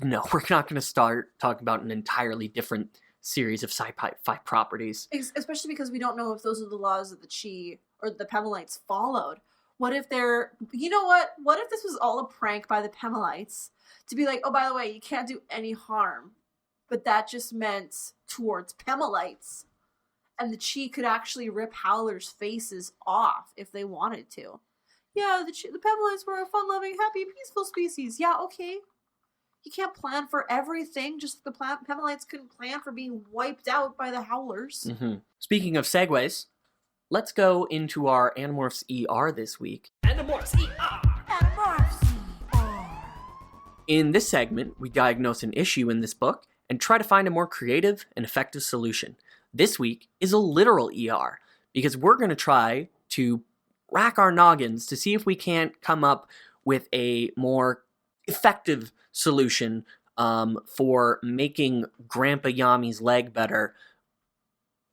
no, we're not going to start talking about an entirely different series of sci-fi properties. Especially because we don't know if those are the laws that the Chee or the Pemalites followed. What if they're... You know what? What if this was all a prank by the Pemalites? To be like, oh, by the way, you can't do any harm. But that just meant towards Pemalites. And the Chee could actually rip Howler's faces off if they wanted to. Yeah, the Pemalites were a fun-loving, happy, peaceful species. Yeah, okay. You can't plan for everything, just like the Pemalites couldn't plan for being wiped out by the Howlers. Mm-hmm. Speaking of segues, let's go into our Animorphs ER this week. Animorphs ER! Animorphs ER! In this segment, we diagnose an issue in this book and try to find a more creative and effective solution. This week is a literal ER, because we're going to try to rack our noggins to see if we can't come up with a more effective solution for making Grandpa Yami's leg better.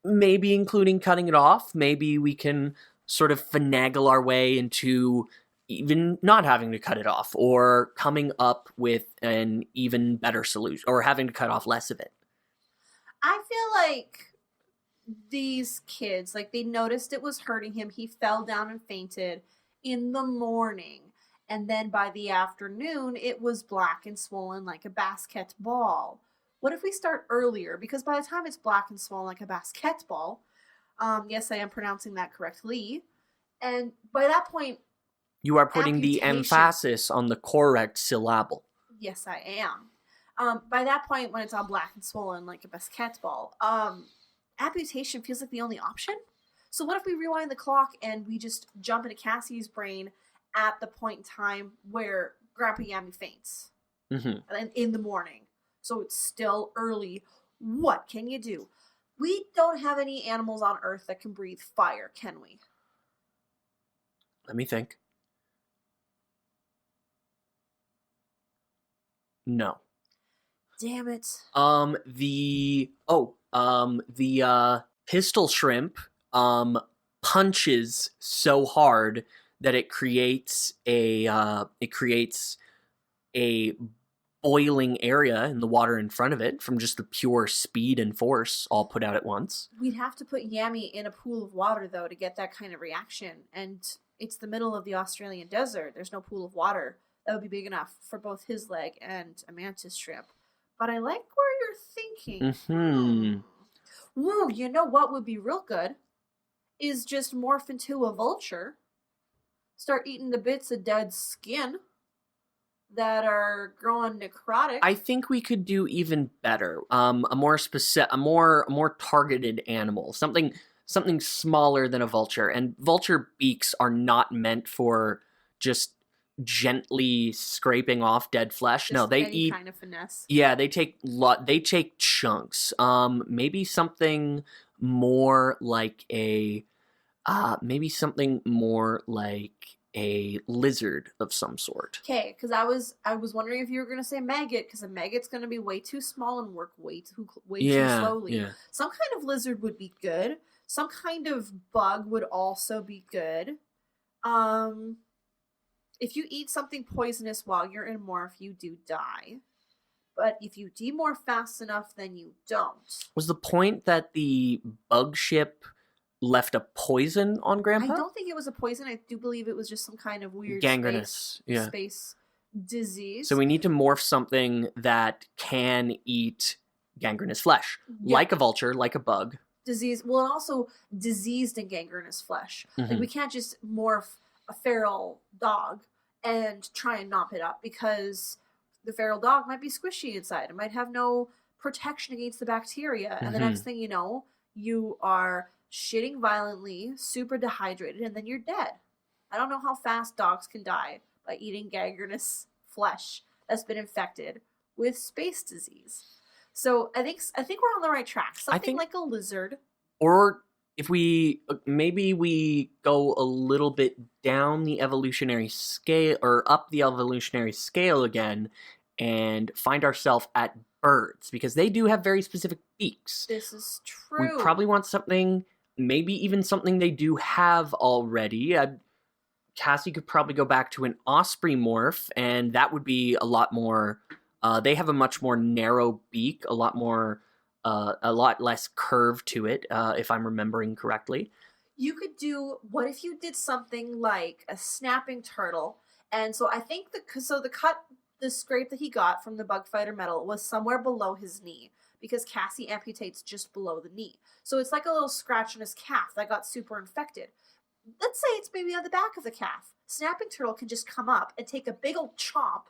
Maybe including cutting it off. Maybe we can sort of finagle our way into even not having to cut it off, or coming up with an even better solution, or having to cut off less of it. I feel like these kids, like, they noticed it was hurting him. He fell down and fainted in the morning. And then by the afternoon, it was black and swollen like a basketball. What if we start earlier? Because by the time it's black and swollen like a basketball, yes, I am pronouncing that correctly. And by that point, you are putting the emphasis on the correct syllable. Yes, I am. By that point, when it's all black and swollen like a basketball, amputation feels like the only option. So what if we rewind the clock and we just jump into Cassie's brain at the point in time where Grandpa Yami faints in the morning? So it's still early. What can you do? We don't have any animals on Earth that can breathe fire, can we? Let me think. No. Damn it. The pistol shrimp punches so hard that it creates a boiling area in the water in front of it from just the pure speed and force all put out at once. We'd have to put Yami in a pool of water, though, to get that kind of reaction. And it's the middle of the Australian desert. There's no pool of water that would be big enough for both his leg and a mantis shrimp. But I like where you're thinking. Ooh, you know what would be real good? Is just morph into a vulture. Start eating the bits of dead skin that are growing necrotic. I think we could do even better. A more specific, a more targeted animal. Something smaller than a vulture. And vulture beaks are not meant for just gently scraping off dead flesh. Just no, they any eat kind of finesse. Yeah, they take chunks. Maybe something more like a lizard of some sort. Okay, because I was wondering if you were gonna say maggot, because a maggot's gonna be way too small and work way too slowly. Yeah. Some kind of lizard would be good. Some kind of bug would also be good. If you eat something poisonous while you're in morph, you do die. but if you demorph fast enough, then you don't. Was the point that the bug ship left a poison on Grandpa? I don't think it was a poison. I do believe it was just some kind of weird gangrenous space disease. So we need to morph something that can eat gangrenous flesh, Yeah. like a vulture, like a bug. Disease, well, and also diseased and gangrenous flesh. Like, we can't just morph a feral dog and try and mop it up, because the feral dog might be squishy inside. It might have no protection against the bacteria. And the next thing you know, you are shitting violently, super dehydrated, and then you're dead. I don't know how fast dogs can die by eating gangrenous flesh that's been infected with space disease. So I think we're on the right track. Something like a lizard. Or if maybe we go a little bit down the evolutionary scale, or up the evolutionary scale again, and find ourselves at birds, because they do have very specific beaks. This is true. We probably want something, maybe even something they do have already. Cassie could probably go back to an osprey morph, and that would be a lot more... they have a much more narrow beak, a lot less curve to it, if I'm remembering correctly. You could do, what if you did something like a snapping turtle? And so I think the scrape that he got from the bug fighter medal was somewhere below his knee, because Cassie amputates just below the knee. So it's like a little scratch on his calf that got super infected. Let's say it's maybe on the back of the calf. Snapping turtle can just come up and take a big old chomp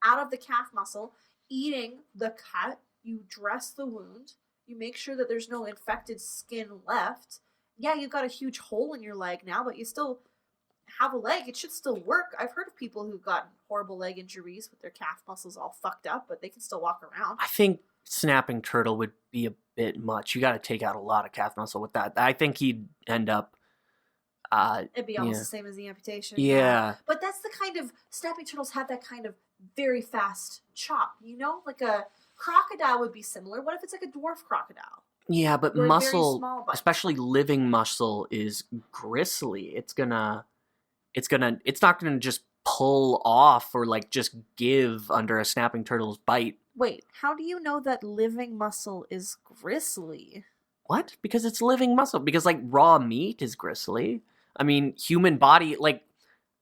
out of the calf muscle, eating the cut. You dress the wound. You make sure that there's no infected skin left. Yeah, you've got a huge hole in your leg now, but you still have a leg. It should still work. I've heard of people who've gotten horrible leg injuries with their calf muscles all fucked up, but they can still walk around. I think snapping turtle would be a bit much. You got to take out a lot of calf muscle with that. I think he'd end up... It'd be almost the same as the amputation. Yeah. But that's the kind of... Snapping turtles have that kind of very fast chop, you know? Like a crocodile would be similar. What if it's like a dwarf crocodile? Yeah, but Or muscle, very small bite. especially living muscle, is gristly. It's not gonna just pull off or like just give under a snapping turtle's bite. Wait, how do you know that living muscle is gristly? What? Because it's living muscle. Because like raw meat is gristly. I mean, human body, like,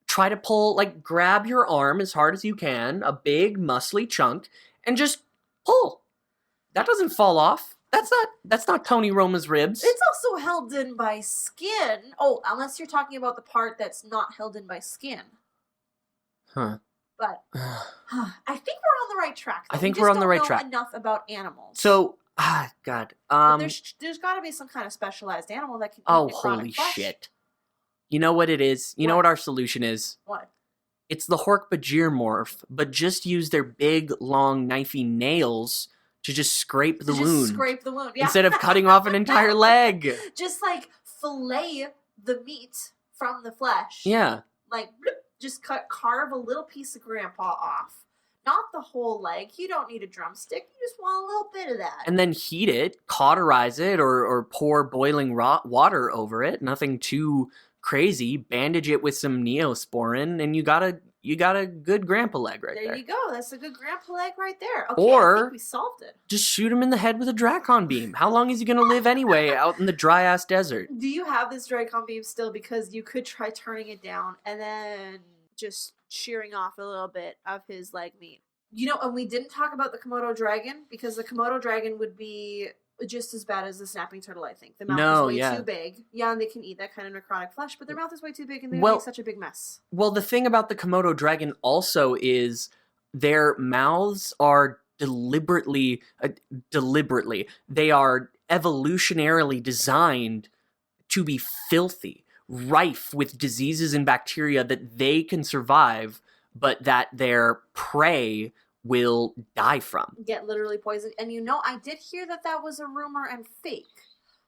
try to pull, like, grab your arm as hard as you can, a big muscly chunk, and just pull. That doesn't fall off. That's not Tony Roma's ribs. It's also held in by skin. Oh, unless you're talking about the part that's not held in by skin. Huh. But I think we're on the right track. I think we're on the right track. We just don't know enough about animals. So, God. There's got to be some kind of specialized animal that can eat Oh, necrotic holy flesh. shit. You know what it is? You know what our solution is? What? It's the Dork-Bajir morph, but just use their big, long, knifey nails to just scrape the wound. Just scrape the wound, yeah. Instead of cutting off an entire leg. Just like fillet the meat from the flesh. Yeah. Like, bloop, just carve a little piece of grandpa off. Not the whole leg. You don't need a drumstick. You just want a little bit of that. And then heat it, cauterize it, or pour boiling water over it. Nothing too crazy. Bandage it with some Neosporin, and you got a good grandpa leg right there. There you go. That's a good grandpa leg right there. Okay, Or I think we solved it. Just shoot him in the head with a Dracon beam. How long is he going to live anyway out in the dry-ass desert? Do you have this Dracon beam still? Because you could try turning it down and then just shearing off a little bit of his leg meat. You know, and we didn't talk about the Komodo dragon, because the Komodo dragon would be just as bad as the snapping turtle, I think. The mouth is way too big. Yeah, and they can eat that kind of necrotic flesh, but their mouth is way too big and they make such a big mess. Well, the thing about the Komodo dragon also is their mouths are deliberately, they are evolutionarily designed to be filthy, rife with diseases and bacteria that they can survive, but that their prey will die from. Get literally poisoned. And you know, I did hear that was a rumor and fake.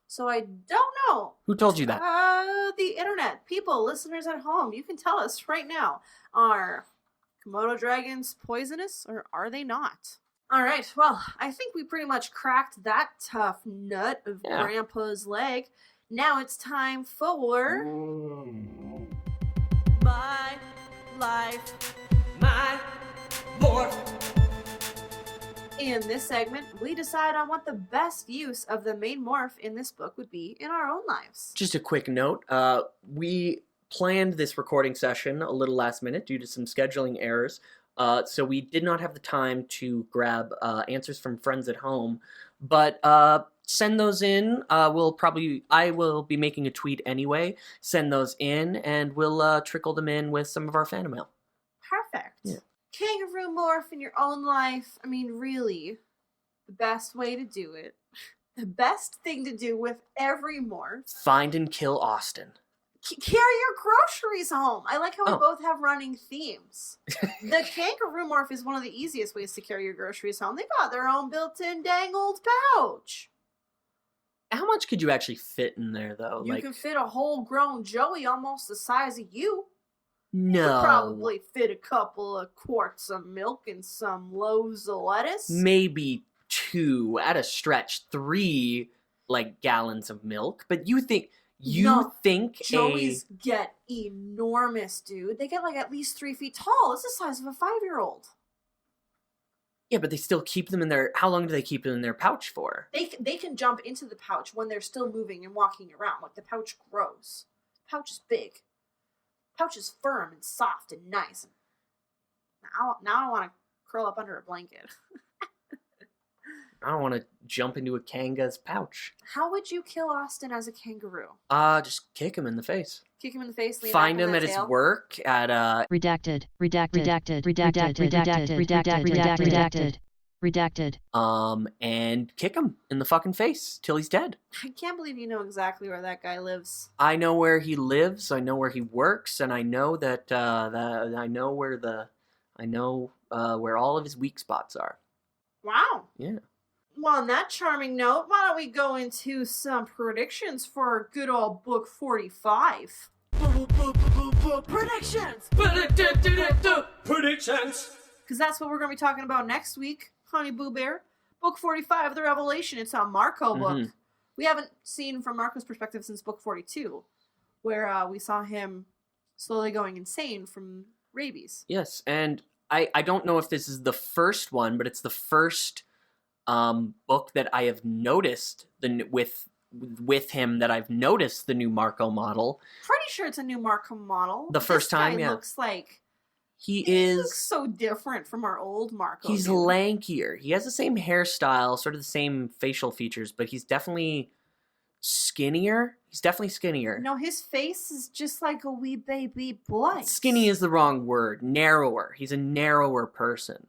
So I don't know. Who told you that? The internet. People, listeners at home, you can tell us right now. Are Komodo dragons poisonous or are they not? All right, well, I think we pretty much cracked that tough nut of Grandpa's leg. Now it's time for... My Life, My Morph. In this segment, we decide on what the best use of the main morph in this book would be in our own lives. Just a quick note, we planned this recording session a little last minute due to some scheduling errors, so we did not have the time to grab answers from friends at home, but send those in. I will be making a tweet anyway. Send those in, and we'll trickle them in with some of our fan mail. Perfect. Yeah. Kangaroo morph in your own life. I mean, really, the best way to do it. The best thing to do with every morph. Find and kill Austin. Carry your groceries home. I like how we Oh. both have running themes. The kangaroo morph is one of the easiest ways to carry your groceries home. They got their own built-in dang old pouch. How much could you actually fit in there, though? You can fit a whole grown Joey almost the size of you. No. You could probably fit a couple of quarts of milk and some loaves of lettuce. Maybe 2, at a stretch, 3, gallons of milk. But you think Joeys get enormous, dude. They get at least 3 feet tall. It's the size of a 5-year-old. Yeah, but they still keep them in their... How long do they keep them in their pouch for? They can jump into the pouch when they're still moving and walking around. The pouch grows. The pouch is big. The pouch is firm and soft and nice. Now I want to curl up under a blanket. I don't want to jump into a kanga's pouch. How would you kill Austin as a kangaroo? Just kick him in the face. Kick him in the face, lean Find back him with at the his tail? work at Redacted. and kick him in the fucking face till he's dead. I can't believe you know exactly where that guy lives. I know where he lives, I know where he works, and I know that where all of his weak spots are. Wow. Yeah. Well, on that charming note, why don't we go into some predictions for good old book 45? Predictions! Predictions. Because that's what we're going to be talking about next week, Honey Boo Bear. Book 45, The Revelation. It's a Marco book. Mhm. We haven't seen from Marco's perspective since book 42, where we saw him slowly going insane from rabies. Yes, and I don't know if this is the first one, but it's the first book that I have noticed with him that I've noticed the new Marco model. Pretty sure it's a new Marco model. The first time, This guy yeah. looks like... He looks so different from our old Marco. He's dude. lankier. He has the same hairstyle, sort of the same facial features, but he's definitely skinnier. No, his face is just like a wee baby boy. Skinny is the wrong word. Narrower. He's a narrower person.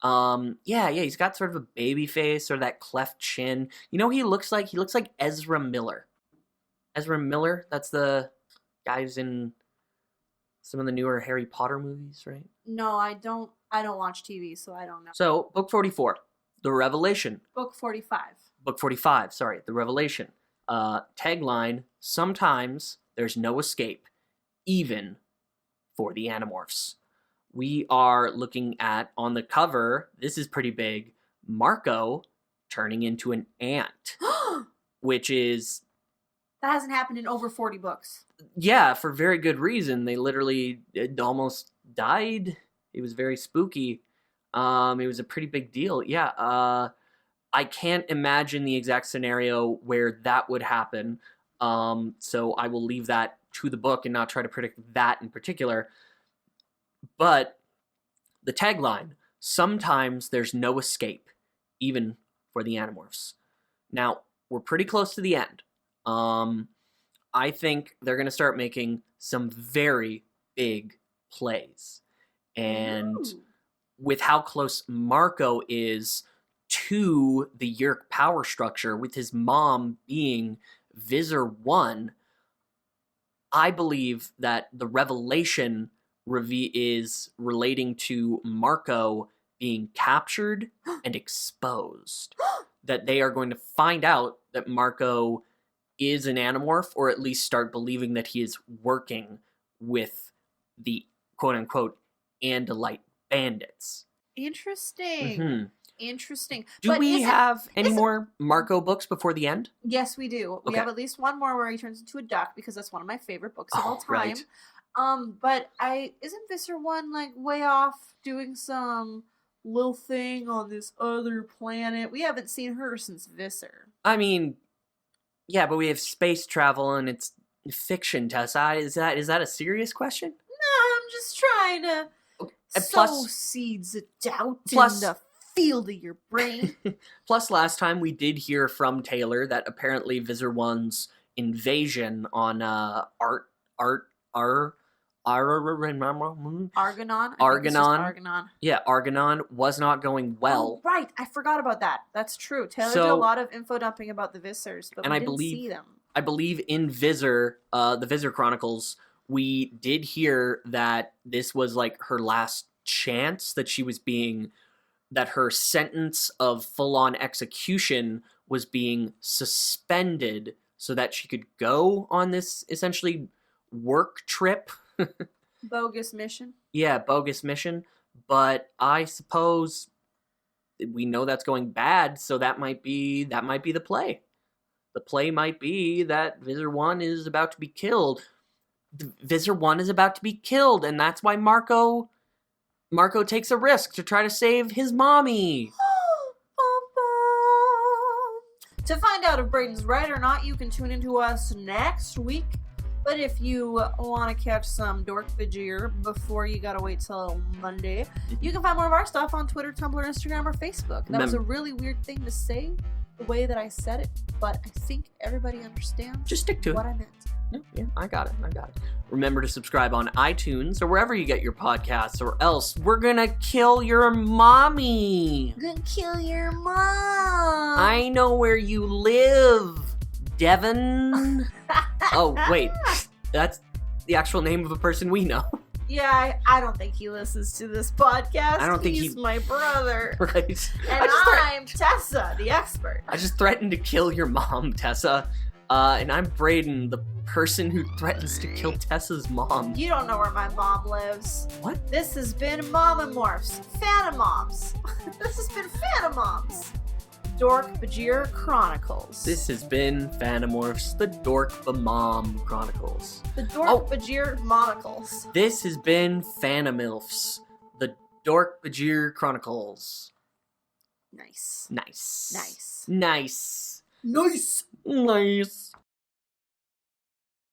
He's got sort of a baby face, or that cleft chin. You know, he looks like Ezra Miller. Ezra Miller, that's the guy who's in some of the newer Harry Potter movies, right? No, I don't watch TV, so I don't know. So, book 44, The Revelation. Book 45. Book 45, sorry, The Revelation. Tagline, sometimes there's no escape, even for the Animorphs. We are looking at, on the cover, this is pretty big, Marco turning into an ant, which is... That hasn't happened in over 40 books. Yeah, for very good reason. They literally almost died. It was very spooky. It was a pretty big deal. Yeah, I can't imagine the exact scenario where that would happen. So I will leave that to the book and not try to predict that in particular. But the tagline, sometimes there's no escape, even for the Animorphs. Now, we're pretty close to the end. I think they're going to start making some very big plays. And Ooh. with how close Marco is to the Yerk power structure, with his mom being Visor 1, I believe that the revelation is relating to Marco being captured and exposed. That they are going to find out that Marco is an Animorph, or at least start believing that he is working with the quote-unquote Andalite bandits. Interesting. Mm-hmm. Interesting. Do But we have any isn't- more Marco books before the end? Yes, we do. We Okay. have at least one more where he turns into a duck, because that's one of my favorite books of all time. Right. But isn't Visser 1 way off doing some little thing on this other planet. We haven't seen her since Visser. I mean, yeah, but we have space travel and it's fiction, Tessa. Is that a serious question? No, I'm just trying to And sow plus- seeds of doubt plus- in the field of your brain. Plus, last time we did hear from Taylor that apparently Visser 1's invasion on Argonon? Argonon. Argonon was not going well. Oh, right. I forgot about that. That's true. Taylor So- did a lot of info dumping about the Vissers, but And we I didn't believe- see them. I believe in Visser, the Visser Chronicles, we did hear that this was like her last chance, that her sentence of full-on execution was being suspended so that she could go on this essentially work trip. Bogus mission. Yeah, bogus mission. But I suppose we know that's going bad, so that might be the play. The play might be that Visser 1 is about to be killed. Visser 1 is about to be killed, and that's why Marco takes a risk to try to save his mommy. To find out if Braden's right or not, you can tune into us next week. But if you want to catch some Dork-Bajir before you gotta wait till Monday, you can find more of our stuff on Twitter, Tumblr, Instagram, or Facebook. That was a really weird thing to say, the way that I said it, but I think everybody understands Just stick to what it. I meant. Yeah, I got it. Remember to subscribe on iTunes or wherever you get your podcasts, or else we're gonna kill your mommy. I'm gonna kill your mom. I know where you live, Devon. Oh, wait. That's the actual name of a person we know. Yeah, I don't think he listens to this podcast. I don't think he's my brother. Right? And I'm Tessa, the expert. I just threatened to kill your mom, Tessa. And I'm Braden, the person who threatens to kill Tessa's mom. You don't know where my mom lives. What? This has been Momomorphs, Phantomoms. This has been Phantomoms. Dork-Bajir Chronicles. This has been Phantomorphs, the Dork-Bamom Chronicles. The Dork-Bajir Monocles. This has been Phantomilfs, the Dork-Bajir Chronicles. Nice. Nice. Nice. Nice. Nice. Nice.